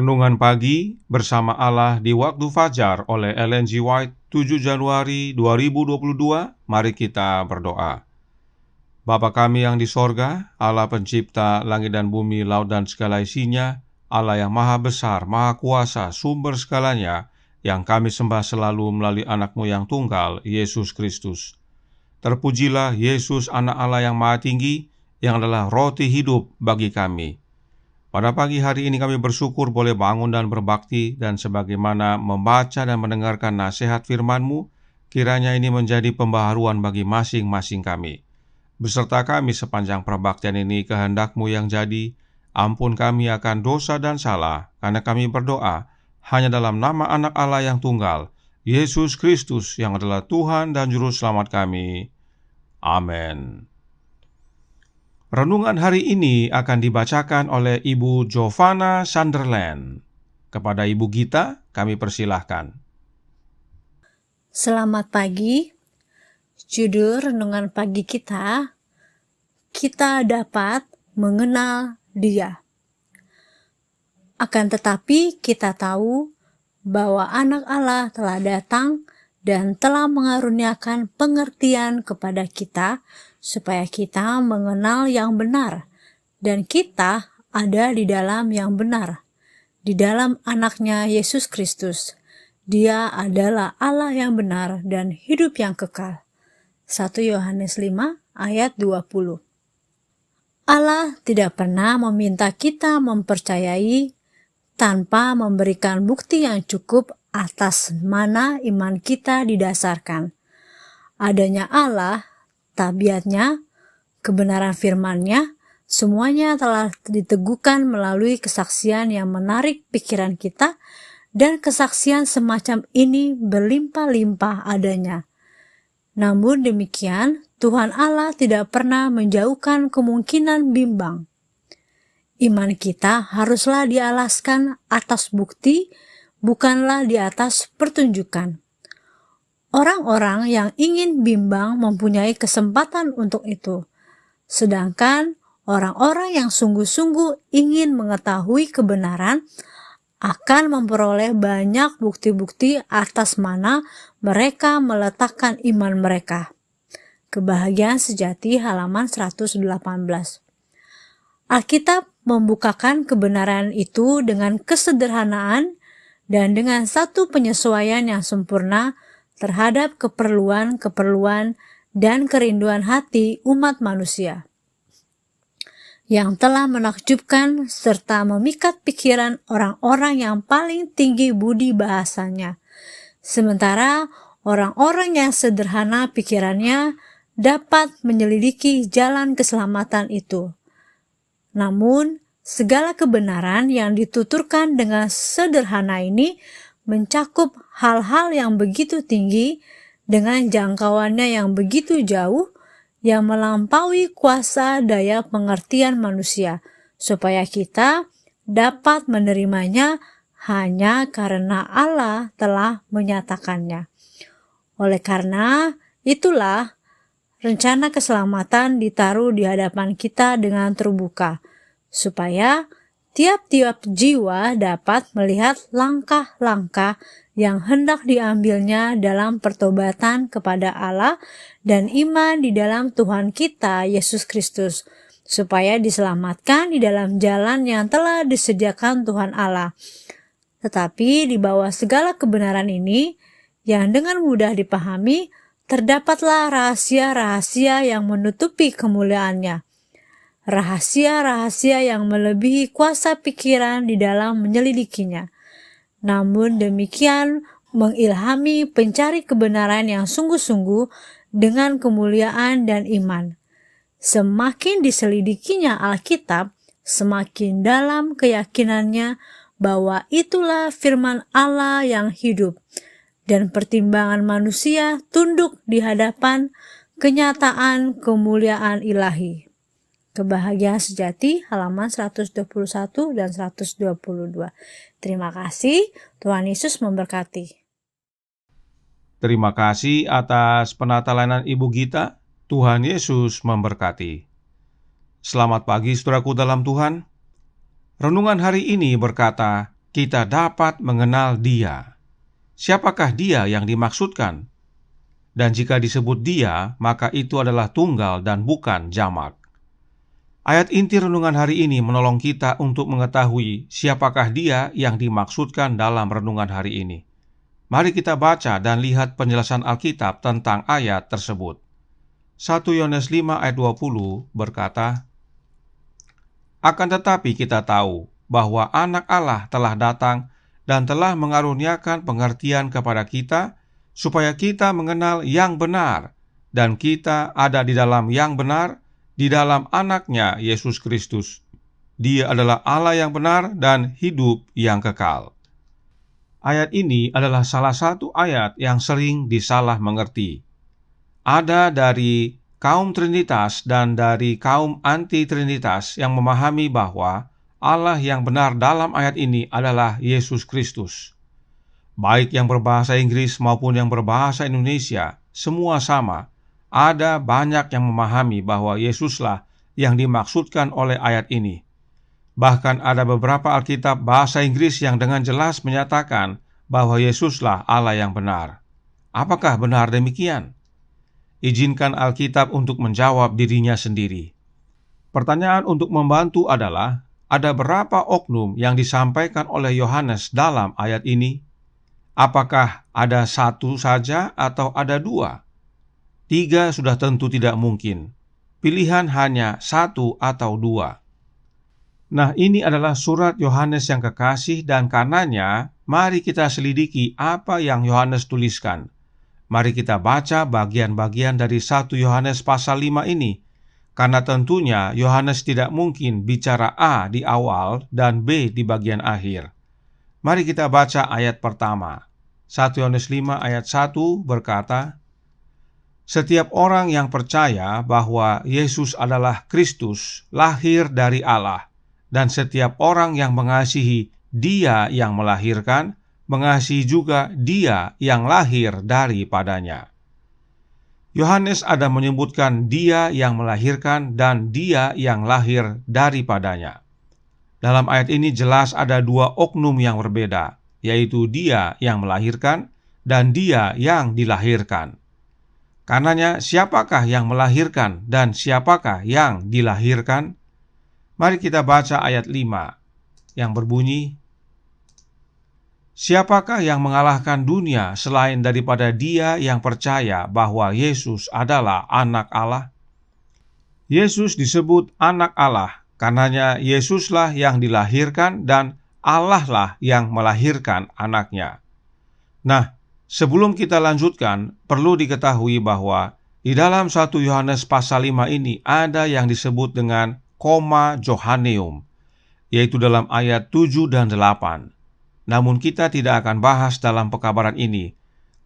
Renungan Pagi Bersama Allah di Waktu Fajar oleh Ellen G. White, 7 Januari 2022. Mari kita berdoa. Bapa kami yang di sorga, Allah pencipta langit dan bumi, laut dan segala isinya, Allah yang maha besar, maha kuasa, sumber segalanya, yang kami sembah selalu melalui anak-Mu yang tunggal, Yesus Kristus. Terpujilah Yesus, anak Allah yang maha tinggi, yang adalah roti hidup bagi kami. Pada pagi hari ini kami bersyukur boleh bangun dan berbakti, dan sebagaimana membaca dan mendengarkan nasihat firman-Mu, kiranya ini menjadi pembaharuan bagi masing-masing kami. Beserta kami sepanjang perbaktian ini, kehendak-Mu yang jadi. Ampun kami akan dosa dan salah, karena kami berdoa hanya dalam nama anak Allah yang tunggal, Yesus Kristus, yang adalah Tuhan dan Juru Selamat kami. Amin. Renungan hari ini akan dibacakan oleh Ibu Giovanna Sunderland. Kepada Ibu Gita, kami persilahkan. Selamat pagi. Judul renungan pagi kita dapat mengenal Dia. Akan tetapi kita tahu bahwa anak Allah telah datang dan telah mengaruniakan pengertian kepada kita, supaya kita mengenal yang benar, dan kita ada di dalam yang benar, di dalam anaknya Yesus Kristus. Dia adalah Allah yang benar dan hidup yang kekal. 1 Yohanes 5 ayat 20. Allah tidak pernah meminta kita mempercayai tanpa memberikan bukti yang cukup atas mana iman kita didasarkan. Adanya Allah, tabiatnya, kebenaran firman-Nya, semuanya telah diteguhkan melalui kesaksian yang menarik pikiran kita, dan kesaksian semacam ini berlimpah-limpah adanya. Namun demikian, Tuhan Allah tidak pernah menjauhkan kemungkinan bimbang. Iman kita haruslah dialaskan atas bukti, bukanlah di atas pertunjukan. Orang-orang yang ingin bimbang mempunyai kesempatan untuk itu, sedangkan orang-orang yang sungguh-sungguh ingin mengetahui kebenaran akan memperoleh banyak bukti-bukti atas mana mereka meletakkan iman mereka. Kebahagiaan Sejati halaman 118. Alkitab membukakan kebenaran itu dengan kesederhanaan dan dengan satu penyesuaian yang sempurna terhadap keperluan-keperluan dan kerinduan hati umat manusia, yang telah menakjubkan serta memikat pikiran orang-orang yang paling tinggi budi bahasanya. Sementara orang-orang yang sederhana pikirannya dapat menyelidiki jalan keselamatan itu. Namun, segala kebenaran yang dituturkan dengan sederhana ini mencakup hal-hal yang begitu tinggi dengan jangkauannya yang begitu jauh, yang melampaui kuasa daya pengertian manusia, supaya kita dapat menerimanya hanya karena Allah telah menyatakannya. Oleh karena itulah, rencana keselamatan ditaruh di hadapan kita dengan terbuka, supaya tiap-tiap jiwa dapat melihat langkah-langkah yang hendak diambilnya dalam pertobatan kepada Allah dan iman di dalam Tuhan kita Yesus Kristus, supaya diselamatkan di dalam jalan yang telah disediakan Tuhan Allah. Tetapi di bawah segala kebenaran ini, yang dengan mudah dipahami, terdapatlah rahasia-rahasia yang menutupi kemuliaannya. Rahasia-rahasia yang melebihi kuasa pikiran di dalam menyelidikinya. Namun demikian mengilhami pencari kebenaran yang sungguh-sungguh dengan kemuliaan dan iman. Semakin diselidikinya Alkitab, semakin dalam keyakinannya bahwa itulah firman Allah yang hidup, dan pertimbangan manusia tunduk di hadapan kenyataan kemuliaan ilahi. Kebahagiaan Sejati halaman 121 dan 122. Terima kasih, Tuhan Yesus memberkati. Terima kasih atas penata layanan Ibu Gita. Tuhan Yesus memberkati. Selamat pagi saudaraku dalam Tuhan. Renungan hari ini berkata, kita dapat mengenal Dia. Siapakah Dia yang dimaksudkan? Dan jika disebut Dia, maka itu adalah tunggal dan bukan jamak. Ayat inti renungan hari ini menolong kita untuk mengetahui siapakah Dia yang dimaksudkan dalam renungan hari ini. Mari kita baca dan lihat penjelasan Alkitab tentang ayat tersebut. 1 Yohanes 5 ayat 20 berkata, "Akan tetapi kita tahu bahwa Anak Allah telah datang dan telah mengaruniakan pengertian kepada kita, supaya kita mengenal yang benar, dan kita ada di dalam yang benar, di dalam Anaknya Yesus Kristus. Dia adalah Allah yang benar dan hidup yang kekal." Ayat ini adalah salah satu ayat yang sering disalah mengerti. Ada dari kaum Trinitas dan dari kaum anti-Trinitas yang memahami bahwa Allah yang benar dalam ayat ini adalah Yesus Kristus. Baik yang berbahasa Inggris maupun yang berbahasa Indonesia, semua sama. Ada banyak yang memahami bahwa Yesuslah yang dimaksudkan oleh ayat ini. Bahkan ada beberapa Alkitab bahasa Inggris yang dengan jelas menyatakan bahwa Yesuslah Allah yang benar. Apakah benar demikian? Izinkan Alkitab untuk menjawab dirinya sendiri. Pertanyaan untuk membantu adalah, ada berapa oknum yang disampaikan oleh Yohanes dalam ayat ini? Apakah ada satu saja atau ada dua? 3 sudah tentu tidak mungkin. Pilihan hanya 1 atau 2. Nah, ini adalah surat Yohanes yang kekasih dan karenanya mari kita selidiki apa yang Yohanes tuliskan. Mari kita baca bagian-bagian dari 1 Yohanes pasal 5 ini, karena tentunya Yohanes tidak mungkin bicara A di awal dan B di bagian akhir. Mari kita baca ayat pertama. 1 Yohanes 5 ayat 1 berkata, "Setiap orang yang percaya bahwa Yesus adalah Kristus lahir dari Allah, dan setiap orang yang mengasihi Dia yang melahirkan, mengasihi juga Dia yang lahir daripadanya." Yohanes ada menyebutkan Dia yang melahirkan dan Dia yang lahir daripadanya. Dalam ayat ini jelas ada dua oknum yang berbeda, yaitu Dia yang melahirkan dan Dia yang dilahirkan. Karenanya, siapakah yang melahirkan dan siapakah yang dilahirkan? Mari kita baca ayat 5 yang berbunyi, "Siapakah yang mengalahkan dunia selain daripada dia yang percaya bahwa Yesus adalah Anak Allah?" Yesus disebut Anak Allah, karenanya Yesuslah yang dilahirkan dan Allah lah yang melahirkan anaknya. Nah, sebelum kita lanjutkan, perlu diketahui bahwa di dalam 1 Yohanes pasal 5 ini ada yang disebut dengan koma Johanneum, yaitu dalam ayat 7 dan 8. Namun kita tidak akan bahas dalam pekabaran ini,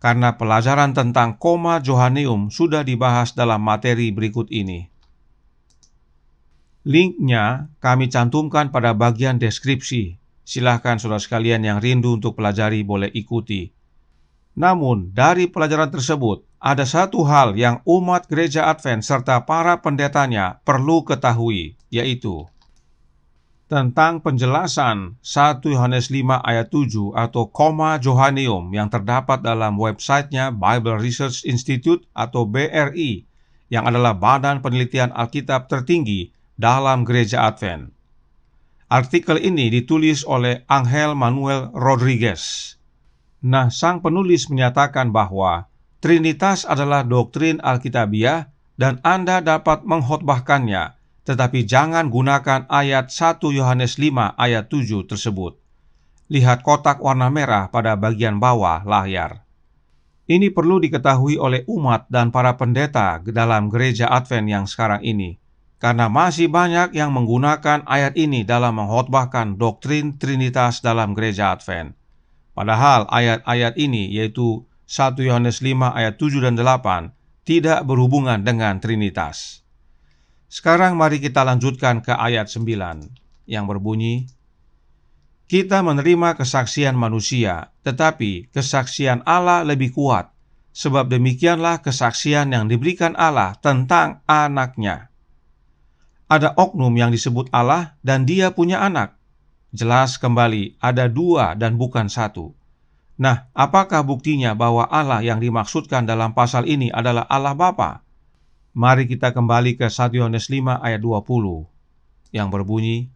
karena pelajaran tentang koma Johanneum sudah dibahas dalam materi berikut ini. Linknya kami cantumkan pada bagian deskripsi. Silahkan saudara sekalian yang rindu untuk pelajari boleh ikuti. Namun, dari pelajaran tersebut, ada satu hal yang umat gereja Advent serta para pendetanya perlu ketahui, yaitu tentang penjelasan 1 Yohanes 5 ayat 7 atau koma Johanneum yang terdapat dalam websitenya Bible Research Institute atau BRI, yang adalah badan penelitian Alkitab tertinggi dalam gereja Advent. Artikel ini ditulis oleh Angel Manuel Rodriguez. Nah, sang penulis menyatakan bahwa Trinitas adalah doktrin Alkitabiah dan Anda dapat mengkhotbahkannya, tetapi jangan gunakan ayat 1 Yohanes 5 ayat 7 tersebut. Lihat kotak warna merah pada bagian bawah layar. Ini perlu diketahui oleh umat dan para pendeta dalam gereja Advent yang sekarang ini, karena masih banyak yang menggunakan ayat ini dalam mengkhotbahkan doktrin Trinitas dalam gereja Advent. Padahal ayat-ayat ini, yaitu 1 Yohanes 5 ayat 7 dan 8, tidak berhubungan dengan Trinitas. Sekarang mari kita lanjutkan ke ayat 9 yang berbunyi, "Kita menerima kesaksian manusia, tetapi kesaksian Allah lebih kuat, sebab demikianlah kesaksian yang diberikan Allah tentang anaknya." Ada oknum yang disebut Allah dan dia punya anak. jelas kembali ada dua dan bukan satu. Nah, apakah buktinya bahwa Allah yang dimaksudkan dalam pasal ini adalah Allah Bapa? Mari kita kembali ke 1 Yohanes 5 ayat 20 yang berbunyi,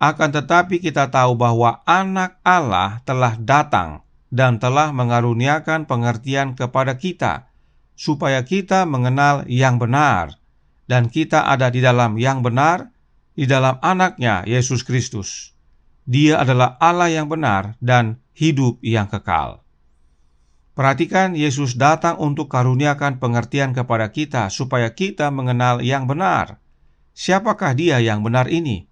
"Akan tetapi kita tahu bahwa Anak Allah telah datang dan telah mengaruniakan pengertian kepada kita, supaya kita mengenal yang benar, dan kita ada di dalam yang benar, di dalam Anaknya Yesus Kristus. Dia adalah Allah yang benar dan hidup yang kekal." Perhatikan, Yesus datang untuk karuniakan pengertian kepada kita supaya kita mengenal yang benar. Siapakah Dia yang benar ini?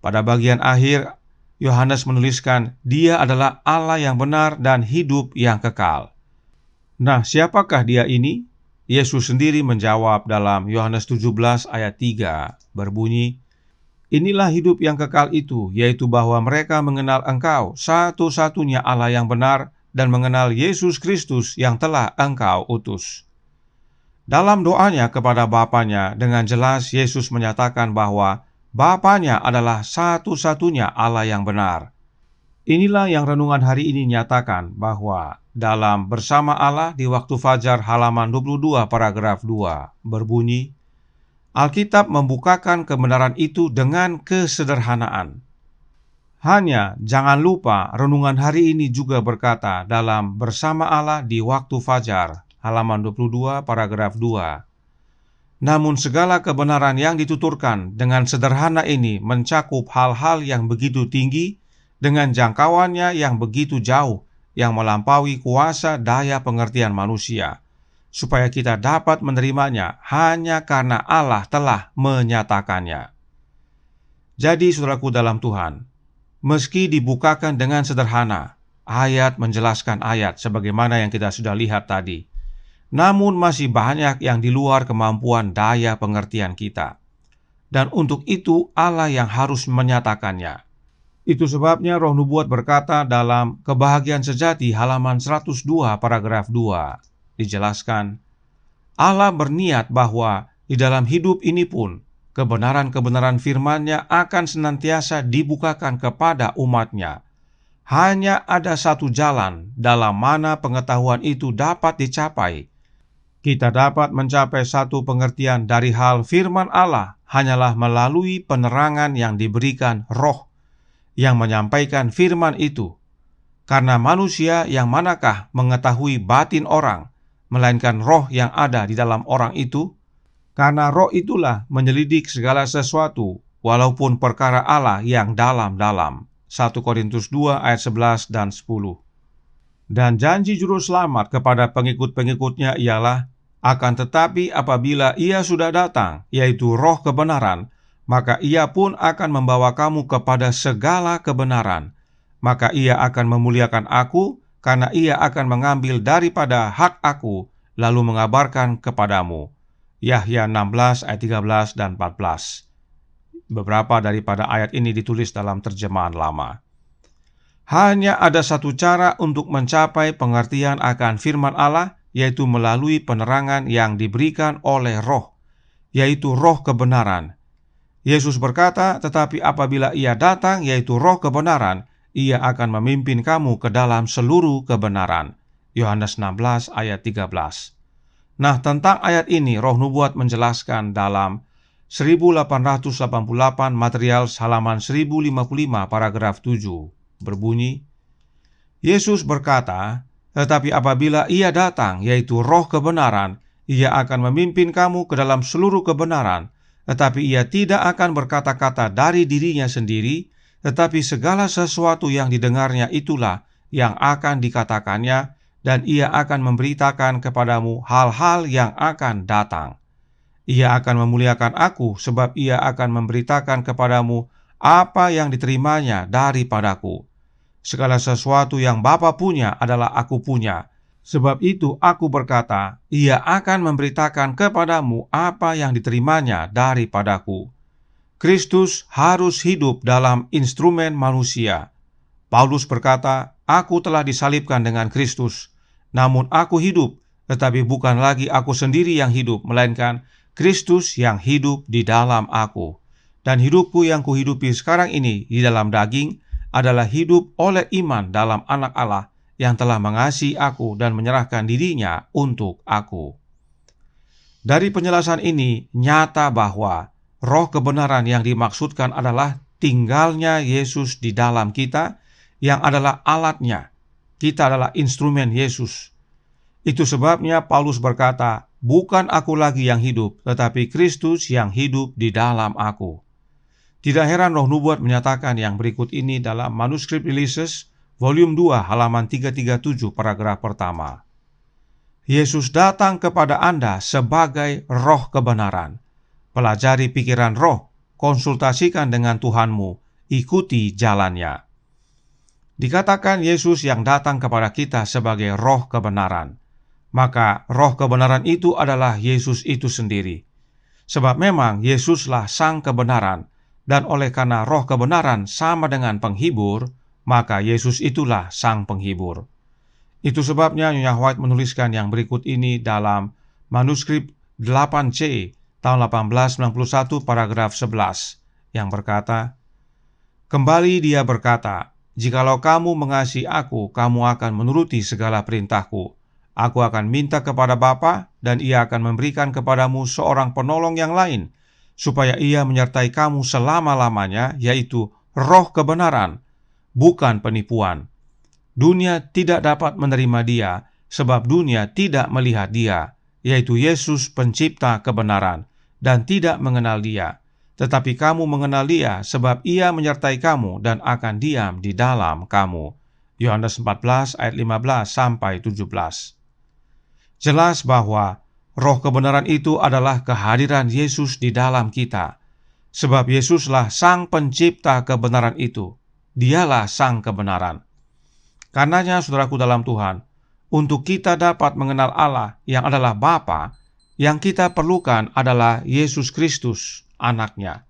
Pada bagian akhir, Yohanes menuliskan, Dia adalah Allah yang benar dan hidup yang kekal. Nah, siapakah Dia ini? Yesus sendiri menjawab dalam Yohanes 17 ayat 3 berbunyi, "Inilah hidup yang kekal itu, yaitu bahwa mereka mengenal Engkau, satu-satunya Allah yang benar, dan mengenal Yesus Kristus yang telah Engkau utus." Dalam doanya kepada Bapanya, dengan jelas Yesus menyatakan bahwa Bapanya adalah satu-satunya Allah yang benar. Inilah yang renungan hari ini nyatakan, bahwa dalam Bersama Allah di waktu fajar halaman 22 paragraf 2 berbunyi, Alkitab membukakan kebenaran itu dengan kesederhanaan. Hanya jangan lupa renungan hari ini juga berkata dalam Bersama Allah di waktu fajar halaman 22 paragraf 2, "Namun segala kebenaran yang dituturkan dengan sederhana ini mencakup hal-hal yang begitu tinggi dengan jangkauannya yang begitu jauh, yang melampaui kuasa daya pengertian manusia, supaya kita dapat menerimanya hanya karena Allah telah menyatakannya." Jadi, saudaraku dalam Tuhan, meski dibukakan dengan sederhana, ayat menjelaskan ayat sebagaimana yang kita sudah lihat tadi, namun masih banyak yang di luar kemampuan daya pengertian kita. Dan untuk itu Allah yang harus menyatakannya. Itu sebabnya Roh Nubuat berkata dalam Kebahagiaan Sejati halaman 102 paragraf 2, dijelaskan, Allah berniat bahwa di dalam hidup ini pun kebenaran-kebenaran firman-Nya akan senantiasa dibukakan kepada umat-Nya. Hanya ada satu jalan dalam mana pengetahuan itu dapat dicapai. Kita dapat mencapai satu pengertian dari hal firman Allah hanyalah melalui penerangan yang diberikan Roh yang menyampaikan firman itu. Karena manusia yang manakah mengetahui batin orang, melainkan Roh yang ada di dalam orang itu? Karena Roh itulah menyelidik segala sesuatu, walaupun perkara Allah yang dalam-dalam. 1 Korintus 2 ayat 11 dan 10. Dan janji juru selamat kepada pengikut-pengikutnya ialah, akan tetapi apabila Ia sudah datang, yaitu Roh kebenaran, maka Ia pun akan membawa kamu kepada segala kebenaran. Maka Ia akan memuliakan aku, karena Ia akan mengambil daripada hak aku, lalu mengabarkan kepadamu. Yahya 16 ayat 13 dan 14. Beberapa daripada ayat ini ditulis dalam terjemahan lama. Hanya ada satu cara untuk mencapai pengertian akan firman Allah, yaitu melalui penerangan yang diberikan oleh Roh, yaitu Roh kebenaran. Yesus berkata, tetapi apabila Ia datang, yaitu Roh kebenaran, Ia akan memimpin kamu ke dalam seluruh kebenaran. Yohanes 16 ayat 13. Nah, tentang ayat ini Roh Nubuat menjelaskan dalam 1888 material halaman 1055 paragraf 7 berbunyi, Yesus berkata, tetapi apabila Ia datang, yaitu Roh kebenaran, Ia akan memimpin kamu ke dalam seluruh kebenaran, tetapi Ia tidak akan berkata-kata dari dirinya sendiri, tetapi segala sesuatu yang didengarnya itulah yang akan dikatakannya, dan Ia akan memberitakan kepadamu hal-hal yang akan datang. Ia akan memuliakan aku, sebab Ia akan memberitakan kepadamu apa yang diterimanya daripadaku. Segala sesuatu yang Bapa punya adalah aku punya. Sebab itu aku berkata, Ia akan memberitakan kepadamu apa yang diterimanya daripadaku. Kristus harus hidup dalam instrumen manusia. Paulus berkata, aku telah disalibkan dengan Kristus. Namun aku hidup, tetapi bukan lagi aku sendiri yang hidup, melainkan Kristus yang hidup di dalam aku. dan hidupku yang kuhidupi sekarang ini di dalam daging adalah hidup oleh iman dalam Anak Allah yang telah mengasihi aku dan menyerahkan dirinya untuk aku. Dari penjelasan ini nyata bahwa roh kebenaran yang dimaksudkan adalah tinggalnya Yesus di dalam kita, yang adalah alatnya. Kita adalah instrumen Yesus. Itu sebabnya Paulus berkata, "Bukan aku lagi yang hidup, tetapi Kristus yang hidup di dalam aku." Tidak heran Roh Nubuat menyatakan yang berikut ini dalam manuskrip Ulysses, volume 2, halaman 337, paragraf pertama. Yesus datang kepada Anda sebagai roh kebenaran. Pelajari pikiran roh, konsultasikan dengan Tuhanmu, ikuti jalannya. Dikatakan Yesus yang datang kepada kita sebagai roh kebenaran. Maka roh kebenaran itu adalah Yesus itu sendiri. Sebab memang Yesuslah sang kebenaran, dan oleh karena roh kebenaran sama dengan penghibur, maka Yesus itulah sang penghibur. Itu sebabnya Nyonya White menuliskan yang berikut ini dalam manuskrip 8C tahun 1891 paragraf 11 yang berkata, "Kembali dia berkata, jikalau kamu mengasihi aku, kamu akan menuruti segala perintahku. Aku akan minta kepada Bapa, dan ia akan memberikan kepadamu seorang penolong yang lain, supaya ia menyertai kamu selama-lamanya, yaitu roh kebenaran, bukan penipuan. Dunia tidak dapat menerima dia, sebab dunia tidak melihat dia, yaitu Yesus pencipta kebenaran, dan tidak mengenal dia. Tetapi kamu mengenal dia, sebab ia menyertai kamu dan akan diam di dalam kamu." Yohanes 14 ayat 15 sampai 17. Jelas bahwa roh kebenaran itu adalah kehadiran Yesus di dalam kita. Sebab Yesuslah sang pencipta kebenaran itu. Dialah sang kebenaran. Karenanya, saudaraku dalam Tuhan, untuk kita dapat mengenal Allah yang adalah Bapa, yang kita perlukan adalah Yesus Kristus, Anaknya.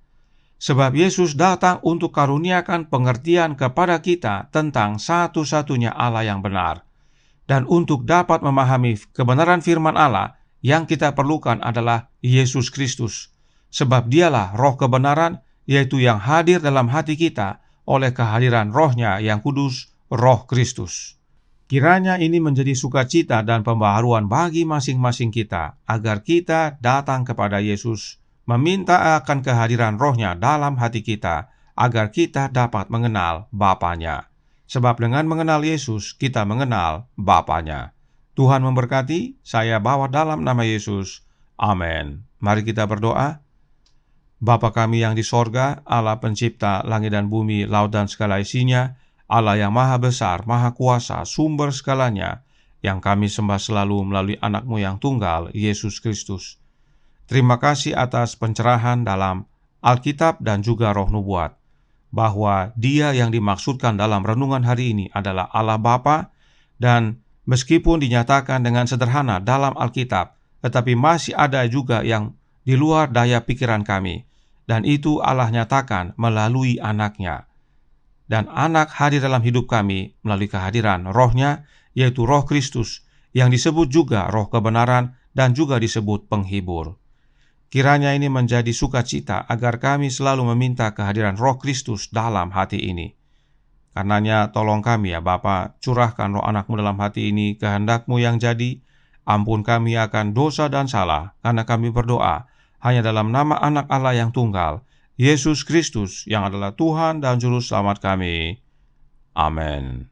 Sebab Yesus datang untuk karuniakan pengertian kepada kita tentang satu-satunya Allah yang benar. Dan untuk dapat memahami kebenaran firman Allah, yang kita perlukan adalah Yesus Kristus. Sebab dialah roh kebenaran, yaitu yang hadir dalam hati kita oleh kehadiran rohnya yang kudus, Roh Kristus. Kiranya ini menjadi sukacita dan pembaharuan bagi masing-masing kita, agar kita datang kepada Yesus, meminta akan kehadiran rohnya dalam hati kita, agar kita dapat mengenal Bapanya. Sebab dengan mengenal Yesus, kita mengenal Bapanya. Tuhan memberkati, saya bawa dalam nama Yesus. Amin. Mari kita berdoa. Bapa kami yang di sorga, Allah pencipta langit dan bumi, laut dan segala isinya, Allah yang maha besar, maha kuasa, sumber segalanya, yang kami sembah selalu melalui anak-Mu yang tunggal, Yesus Kristus. Terima kasih atas pencerahan dalam Alkitab dan juga Roh Nubuat, bahwa Dia yang dimaksudkan dalam renungan hari ini adalah Allah Bapa, dan meskipun dinyatakan dengan sederhana dalam Alkitab, tetapi masih ada juga yang di luar daya pikiran kami, dan itu Allah nyatakan melalui Anak-Nya. Dan Anak hadir dalam hidup kami melalui kehadiran Roh-Nya, yaitu Roh Kristus, yang disebut juga Roh kebenaran dan juga disebut penghibur. Kiranya ini menjadi sukacita agar kami selalu meminta kehadiran Roh Kristus dalam hati ini. Karenanya tolong kami ya Bapa, curahkan Roh Anak-Mu dalam hati ini, kehendak-Mu yang jadi. Ampun kami akan dosa dan salah, karena kami berdoa hanya dalam nama Anak Allah yang tunggal, Yesus Kristus, yang adalah Tuhan dan Juru Selamat kami. Amin.